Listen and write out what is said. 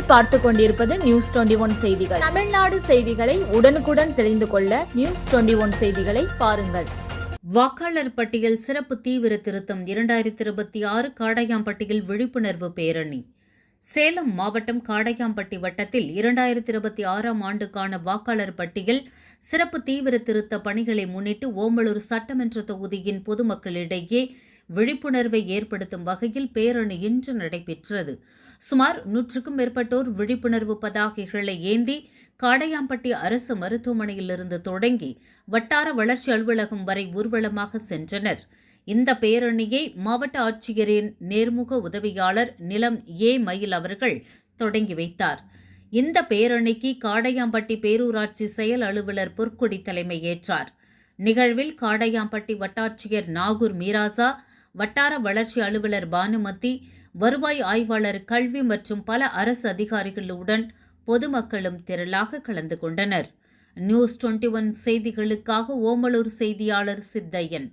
நீங்கள் பார்த்துக் கொண்டிருப்பது நியூஸ் 21 செய்திகள். தமிழ்நாடு செய்திகளை உடனுக்குடன் தெரிந்து கொள்ள நியூஸ் 21 செய்திகளை பாருங்கள். வாக்காளர் பட்டியல் சிறப்பு தீவிர திருத்தம் 2026 காடையாம்பட்டியில் விழிப்புணர்வு பேரணி. சேலம் மாவட்டம் காடையாம்பட்டி வட்டத்தில் 2026ஆம் ஆண்டுக்கான வாக்காளர் பட்டியல் சிறப்பு தீவிர திருத்த பணிகளை முன்னிட்டு ஓமலூர் சட்டமன்ற தொகுதியின் பொதுமக்களிடையே விழிப்புணர்வை ஏற்படுத்தும் வகையில் பேரணி இன்று நடைபெற்றது. சுமார் 100க்கும் மேற்பட்டோர் விழிப்புணர்வு பதாகைகளை ஏந்தி காடையாம்பட்டி அரசு மருத்துவமனையிலிருந்து தொடங்கி வட்டார வளர்ச்சி அலுவலகம் வரை ஊர்வலமாக சென்றனர். இந்த பேரணியை மாவட்ட ஆட்சியரின் நேர்முக உதவியாளர் நிலம் ஏ. மயில் அவர்கள் தொடங்கி வைத்தார். இந்த பேரணிக்கு காடையாம்பட்டி பேரூராட்சி செயல் அலுவலர் பொற்கொடி தலைமையேற்றார். நிகழ்வில் காடையாம்பட்டி வட்டாட்சியர் நாகூர் மீராசா, வட்டார வளர்ச்சி அலுவலர் பானுமதி, வருவாய் ஆய்வாளர் கல்வி மற்றும் பல அரசு அதிகாரிகளுடன் பொதுமக்களும் திரளாக கலந்து கொண்டனர். நியூஸ் 21 செய்திகளுக்காக ஓமலூர் செய்தியாளர் சித்தையன்.